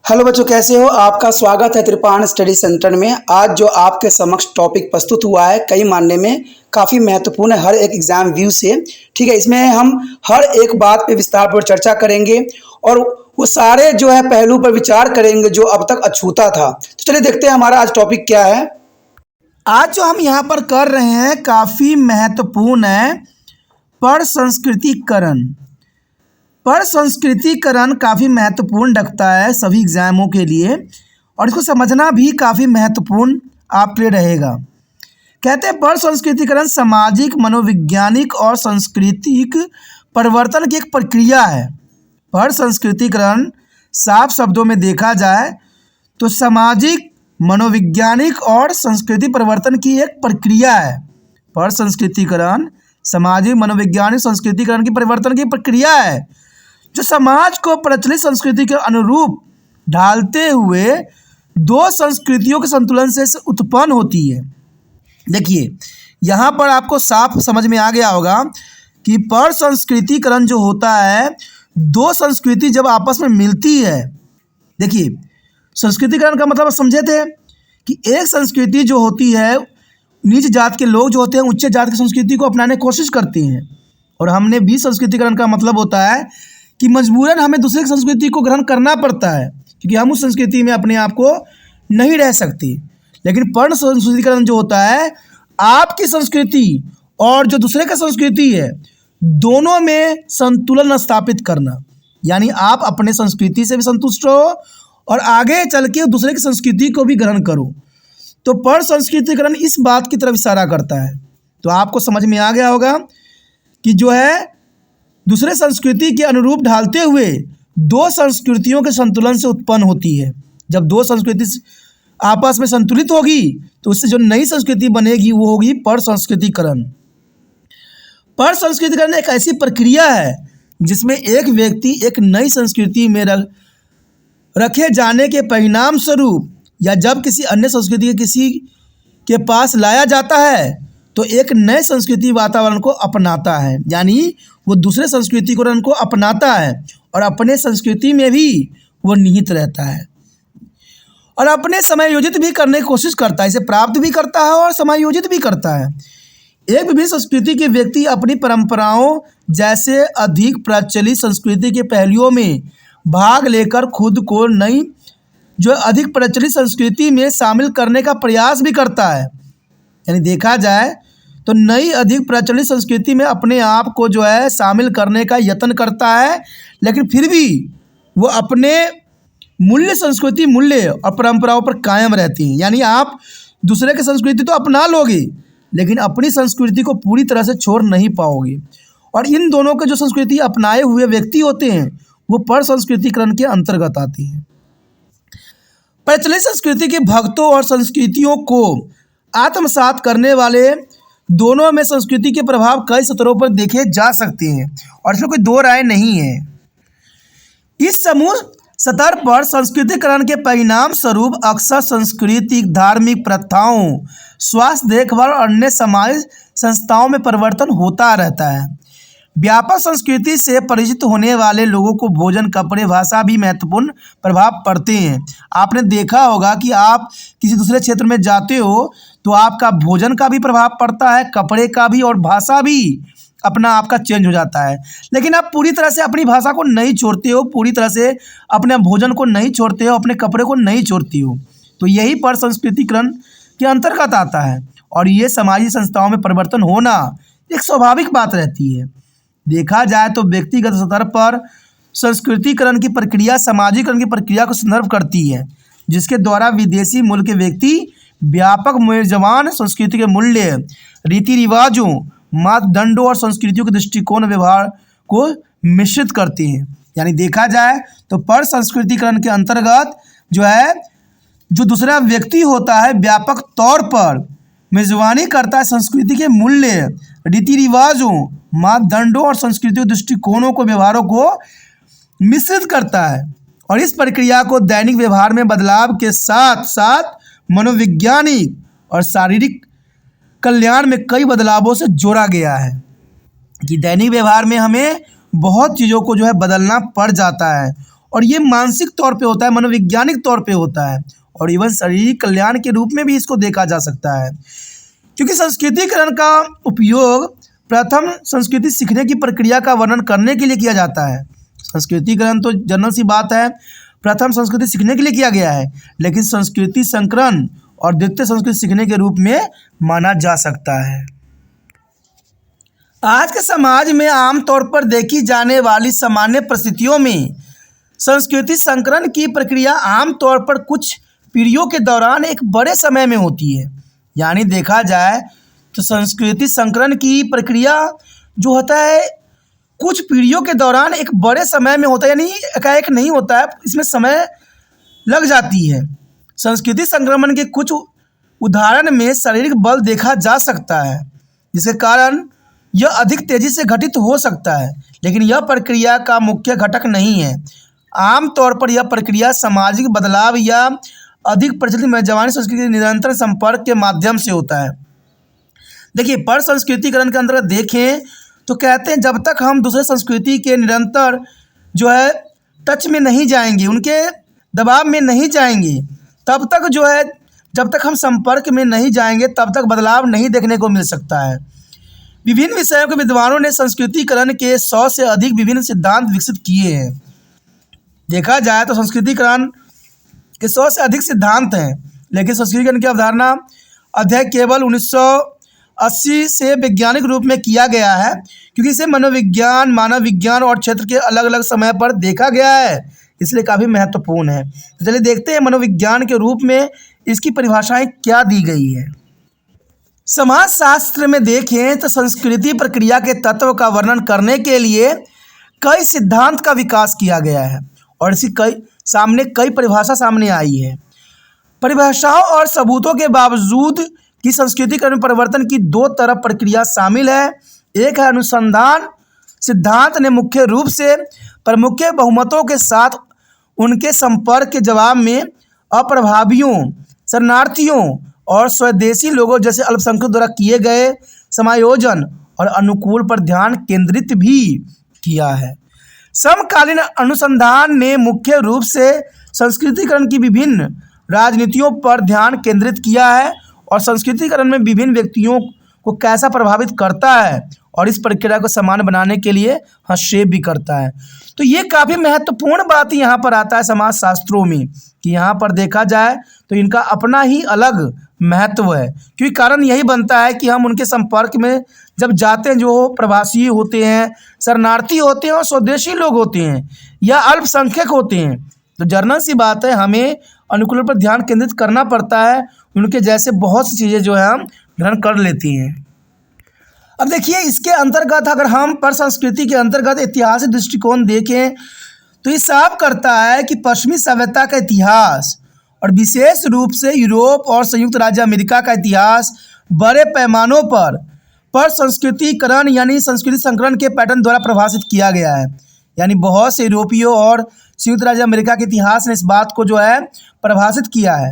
Hello बच्चों, कैसे हो? आपका स्वागत है त्रिपाण स्टडी सेंटर में। आज जो आपके समक्ष टॉपिक प्रस्तुत हुआ है कई मानने में काफ़ी महत्वपूर्ण है हर एक एग्जाम व्यू से। ठीक है, इसमें हम हर एक बात पे विस्तारपूर्वक चर्चा करेंगे और वो सारे जो है पहलू पर विचार करेंगे जो अब तक अछूता था। तो चलिए देखते हैं हमारा आज टॉपिक क्या है। आज जो हम यहाँ पर कर रहे हैं काफ़ी महत्वपूर्ण है, प्रसंस्कृतिकरण। प्रसंस्कृतिकरण काफ़ी महत्वपूर्ण रखता है सभी एग्जामों के लिए और इसको समझना भी काफ़ी महत्वपूर्ण आपके लिए रहेगा। कहते हैं प्रसंस्कृतिकरण सामाजिक, मनोवैज्ञानिक और सांस्कृतिक परिवर्तन की एक प्रक्रिया है। प्रसंस्कृतिकरण साफ शब्दों में देखा जाए तो सामाजिक, मनोवैज्ञानिक और सांस्कृतिक परिवर्तन की एक प्रक्रिया है। प्रसंस्कृतिकरण सामाजिक, मनोवैज्ञानिक, सांस्कृतिकरण की परिवर्तन की प्रक्रिया है जो समाज को प्रचलित संस्कृति के अनुरूप ढालते हुए दो संस्कृतियों के संतुलन से उत्पन्न होती है। देखिए यहाँ पर आपको साफ समझ में आ गया होगा कि प्रसंस्कृतिकरण जो होता है, दो संस्कृति जब आपस में मिलती है। देखिए संस्कृतिकरण का मतलब समझे थे कि एक संस्कृति जो होती है, नीच जात के लोग जो होते हैं उच्च जात की संस्कृति को अपनाने की कोशिश करते हैं, और हमने भी संस्कृतिकरण का मतलब होता है कि मजबूरन हमें दूसरे की संस्कृति को ग्रहण करना पड़ता है क्योंकि हम उस संस्कृति में अपने आप को नहीं रह सकते। लेकिन पर्ण संस्कृतिकरण जो होता है, आपकी संस्कृति और जो दूसरे का संस्कृति है दोनों में संतुलन स्थापित करना, यानी आप अपने संस्कृति से भी संतुष्ट हो और आगे चल के दूसरे की संस्कृति को भी ग्रहण करो। तो प्रसंस्कृतिकरण इस बात की तरफ इशारा करता है। तो आपको समझ में आ गया होगा कि जो है दूसरे संस्कृति के अनुरूप ढालते हुए दो संस्कृतियों के संतुलन से उत्पन्न होती है। जब दो संस्कृति आपस में संतुलित होगी तो उससे जो नई संस्कृति बनेगी वो होगी प्रसंस्कृतिकरण। प्रसंस्कृतिकरण एक ऐसी प्रक्रिया है जिसमें एक व्यक्ति एक नई संस्कृति में रखे जाने के परिणाम स्वरूप या जब किसी अन्य संस्कृति के किसी के पास लाया जाता है तो एक नए संस्कृति वातावरण को अपनाता है, यानी वो दूसरे संस्कृतिकरण को अपनाता है और अपने संस्कृति में भी वो निहित रहता है और अपने समायोजित भी करने की कोशिश करता है, इसे प्राप्त भी करता है और समायोजित भी करता है। एक विभिन्न संस्कृति के व्यक्ति अपनी परंपराओं जैसे अधिक प्रचलित संस्कृति के पहलुओं में भाग लेकर खुद को नई जो अधिक प्रचलित संस्कृति में शामिल करने का प्रयास भी करता है। यानी देखा जाए तो नई अधिक प्रचलित संस्कृति में अपने आप को जो है शामिल करने का यत्न करता है, लेकिन फिर भी वो अपने संस्कृति मूल्य और परंपराओं पर कायम रहती हैं। यानी आप दूसरे की संस्कृति तो अपना लोगे लेकिन अपनी संस्कृति को पूरी तरह से छोड़ नहीं पाओगे। और इन दोनों के जो संस्कृति अपनाए हुए व्यक्ति होते हैं वो प्रसंस्कृतिकरण के अंतर्गत आते हैं। प्रचलित संस्कृति के भक्तों और संस्कृतियों को आत्मसात करने वाले दोनों में संस्कृति के प्रभाव कई स्तरों पर देखे जा सकते हैं और इसमें कोई दो राय नहीं है। इस समूह स्तर पर संस्कृतिकरण के परिणाम स्वरूप अक्सर सांस्कृतिक, धार्मिक प्रथाओं, स्वास्थ्य देखभाल और अन्य सामाजिक संस्थाओं में परिवर्तन होता रहता है। व्यापक संस्कृति से परिचित होने वाले लोगों को भोजन, कपड़े, भाषा भी महत्वपूर्ण प्रभाव पड़ते हैं। आपने देखा होगा कि आप किसी दूसरे क्षेत्र में जाते हो तो आपका भोजन का भी प्रभाव पड़ता है, कपड़े का भी, और भाषा भी अपना आपका चेंज हो जाता है। लेकिन आप पूरी तरह से अपनी भाषा को नहीं छोड़ते हो, पूरी तरह से अपने भोजन को नहीं छोड़ते हो, अपने कपड़े को नहीं छोड़ती हो। तो यही प्रसंस्कृतिकरण के अंतर्गत आता है और ये सामाजिक संस्थाओं में परिवर्तन होना एक स्वाभाविक बात रहती है। देखा जाए तो व्यक्तिगत स्तर पर संस्कृतिकरण की प्रक्रिया सामाजिकरण की प्रक्रिया को संदर्भ करती है, जिसके द्वारा विदेशी मूल के व्यक्ति व्यापक मेजबान संस्कृति के मूल्य, रीति रिवाजों, मापदंडों और संस्कृतियों के दृष्टिकोण व्यवहार को मिश्रित करते हैं। यानी देखा जाए तो प्रसंस्कृतिकरण के अंतर्गत जो है जो दूसरा व्यक्ति होता है व्यापक तौर पर मेजबानी करता है संस्कृति के मूल्य, रीति रिवाजों, मापदंडों और संस्कृतियों दृष्टिकोणों को व्यवहारों को मिश्रित करता है और इस प्रक्रिया को दैनिक व्यवहार में बदलाव के साथ साथ मनोवैज्ञानिक और शारीरिक कल्याण में कई बदलावों से जोड़ा गया है कि दैनिक व्यवहार में हमें बहुत चीज़ों को जो है बदलना पड़ जाता है और ये मानसिक तौर पे होता है, मनोवैज्ञानिक तौर पे होता है, और इवन शारीरिक कल्याण के रूप में भी इसको देखा जा सकता है। क्योंकि संस्कृतिकरण का उपयोग प्रथम संस्कृति सीखने की प्रक्रिया का वर्णन करने के लिए किया जाता है। संस्कृतिकरण तो जनरल सी बात है, प्रथम संस्कृति सीखने के लिए किया गया है, लेकिन संस्कृति संकरण और द्वितीय संस्कृति सीखने के रूप में माना जा सकता है। आज के समाज में आमतौर पर देखी जाने वाली सामान्य परिस्थितियों में संस्कृति संकरण की प्रक्रिया आमतौर पर कुछ पीढ़ियों के दौरान एक बड़े समय में होती है। यानी देखा जाए तो संस्कृति संकरण की प्रक्रिया जो होता है कुछ पीढ़ियों के दौरान एक बड़े समय में होता है, यानी एकाएक नहीं होता है, इसमें समय लग जाती है। संस्कृति संक्रमण के कुछ उदाहरण में शारीरिक बल देखा जा सकता है, जिसके कारण यह अधिक तेजी से घटित हो सकता है, लेकिन यह प्रक्रिया का मुख्य घटक नहीं है। आमतौर पर यह प्रक्रिया सामाजिक बदलाव या अधिक प्रचलित मेजबानी संस्कृति के निरंतर संपर्क के माध्यम से होता है। देखिए, पर संस्कृतिकरण के अंतर्गत देखें तो कहते हैं जब तक हम दूसरे संस्कृति के निरंतर जो है टच में नहीं जाएंगे, उनके दबाव में नहीं जाएंगे, तब तक जो है जब तक हम संपर्क में नहीं जाएंगे तब तक बदलाव नहीं देखने को मिल सकता है। विभिन्न विषयों के विद्वानों ने संस्कृतिकरण के 100 से अधिक विभिन्न सिद्धांत विकसित किए हैं। देखा जाए तो संस्कृतिकरण के 100 से अधिक सिद्धांत हैं, लेकिन संस्कृतिकरण की अवधारणा अध्ययन केवल 1980 से वैज्ञानिक रूप में किया गया है, क्योंकि इसे मनोविज्ञान, मानव विज्ञान और क्षेत्र के अलग अलग समय पर देखा गया है, इसलिए काफ़ी महत्वपूर्ण है। तो चलिए देखते हैं मनोविज्ञान के रूप में इसकी परिभाषाएं क्या दी गई है। समाजशास्त्र में देखें तो संस्कृति प्रक्रिया के तत्व का वर्णन करने के लिए कई सिद्धांत का विकास किया गया है और इसी कई परिभाषा सामने आई है। परिभाषाओं और सबूतों के बावजूद कि संस्कृतिकरण परिवर्तन की 2 तरफ प्रक्रिया शामिल है। एक है अनुसंधान सिद्धांत ने मुख्य रूप से प्रमुख बहुमतों के साथ उनके संपर्क के जवाब में अप्रभावियों, शरणार्थियों और स्वदेशी लोगों जैसे अल्पसंख्यकों द्वारा किए गए समायोजन और अनुकूल पर ध्यान केंद्रित भी किया है। समकालीन अनुसंधान ने मुख्य रूप से संस्कृतिकरण की विभिन्न राजनीतियों पर ध्यान केंद्रित किया है और संस्कृतिकरण में विभिन्न व्यक्तियों को कैसा प्रभावित करता है और इस प्रक्रिया को समान बनाने के लिए हस्तक्षेप भी करता है। तो ये काफ़ी महत्वपूर्ण बात यहाँ पर आता है समाजशास्त्रों में कि यहाँ पर देखा जाए तो इनका अपना ही अलग महत्व है, क्योंकि कारण यही बनता है कि हम उनके संपर्क में जब जाते हैं, जो प्रवासी होते हैं, शरणार्थी होते हैं और स्वदेशी लोग होते हैं या अल्पसंख्यक होते हैं, तो जनरल सी बात है हमें अनुकूलन पर ध्यान केंद्रित करना पड़ता है। उनके जैसे बहुत सी चीज़ें जो है हम ग्रहण कर लेती हैं। अब देखिए, इसके अंतर्गत अगर हम पर संस्कृति के अंतर्गत ऐतिहासिक दृष्टिकोण देखें तो ये साफ करता है कि पश्चिमी सभ्यता का इतिहास और विशेष रूप से यूरोप और संयुक्त राज्य अमेरिका का इतिहास बड़े पैमानों पर संस्कृतिकरण यानी संस्कृति संकरण के पैटर्न द्वारा प्रभावित किया गया है। यानी बहुत से यूरोपियों और संयुक्त राज्य अमेरिका के इतिहास ने इस बात को जो है प्रभावित किया है।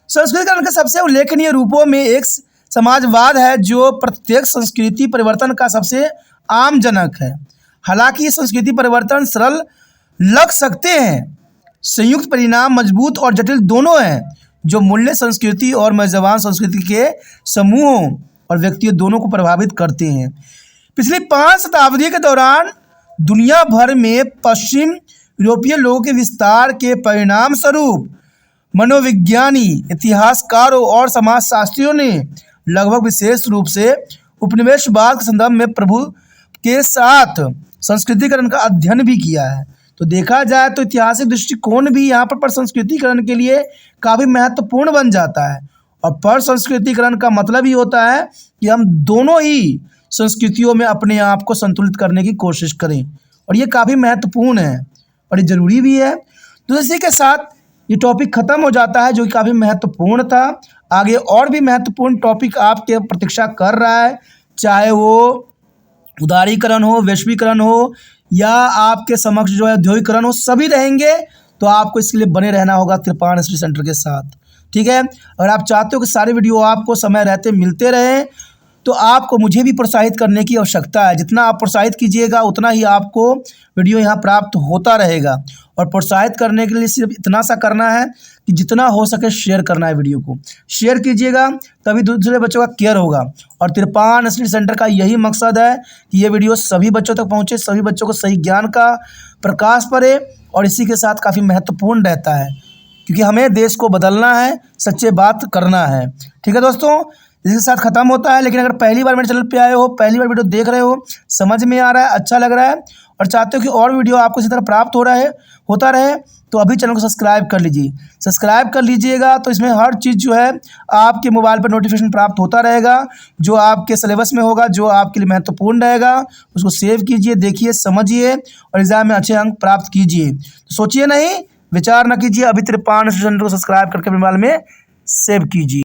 संस्कृतिकरण के सबसे उल्लेखनीय रूपों में एक समाजवाद है, जो प्रत्येक संस्कृति परिवर्तन का सबसे आम जनक है। हालांकि ये संस्कृति परिवर्तन सरल लग सकते हैं, संयुक्त परिणाम मजबूत और जटिल दोनों हैं, जो मूल्य संस्कृति और मेजबान संस्कृति के समूहों और व्यक्तियों दोनों को प्रभावित करते हैं। पिछली 5 शताब्दी के दौरान दुनिया भर में पश्चिम यूरोपीय लोगों के विस्तार के परिणाम स्वरूप मनोविज्ञानी, इतिहासकारों और समाजशास्त्रियों ने लगभग विशेष रूप से उपनिवेशवाद के संदर्भ में प्रभु के साथ संस्कृतिकरण का अध्ययन भी किया है। तो देखा जाए तो ऐतिहासिक दृष्टिकोण भी यहाँ पर संस्कृतिकरण के लिए काफ़ी महत्वपूर्ण बन जाता है। और पर संस्कृतिकरण का मतलब ही होता है कि हम दोनों ही संस्कृतियों में अपने आप को संतुलित करने की कोशिश करें, और ये काफ़ी महत्वपूर्ण है और ये ज़रूरी भी है। तो इसी के साथ ये टॉपिक ख़त्म हो जाता है, जो कि काफ़ी महत्वपूर्ण था। आगे और भी महत्वपूर्ण टॉपिक आपके प्रतीक्षा कर रहा है, चाहे वो उदारीकरण हो, वैश्वीकरण हो या आपके समक्ष जो है औद्योगिकरण हो, सभी रहेंगे। तो आपको इसके लिए बने रहना होगा कृपाण स्टडी सेंटर के साथ, ठीक है। अगर आप चाहते हो कि सारे वीडियो आपको समय रहते मिलते रहें तो आपको मुझे भी प्रोत्साहित करने की आवश्यकता है। जितना आप प्रोत्साहित कीजिएगा उतना ही आपको वीडियो यहाँ प्राप्त होता रहेगा। और प्रोत्साहित करने के लिए सिर्फ इतना सा करना है कि जितना हो सके शेयर करना है। वीडियो को शेयर कीजिएगा तभी दूसरे बच्चों का केयर होगा। और तिरपान स्टडी सेंटर का यही मकसद है कि ये वीडियो सभी बच्चों तक पहुँचे, सभी बच्चों को सही ज्ञान का प्रकाश पड़े। और इसी के साथ काफ़ी महत्वपूर्ण रहता है क्योंकि हमें देश को बदलना है, सच्चे बात करना है। ठीक है दोस्तों, इसके साथ ख़त्म होता है। लेकिन अगर पहली बार मेरे चैनल पे आए हो, पहली बार वीडियो देख रहे हो, समझ में आ रहा है, अच्छा लग रहा है और चाहते हो कि और वीडियो आपको इसी तरह प्राप्त होता रहे तो अभी चैनल को सब्सक्राइब कर लीजिए। सब्सक्राइब कर लीजिएगा तो इसमें हर चीज़ जो है आपके मोबाइल पर नोटिफिकेशन प्राप्त होता रहेगा। जो आपके सिलेबस में होगा, जो आपके लिए महत्वपूर्ण रहेगा, उसको सेव कीजिए, देखिए, समझिए और एग्जाम में अच्छे अंक प्राप्त कीजिए। तो सोचिए नहीं, विचार न कीजिए, अभी तिरपान स्टडी सेंटर को सब्सक्राइब करके अपने मोबाइल में सेव कीजिए।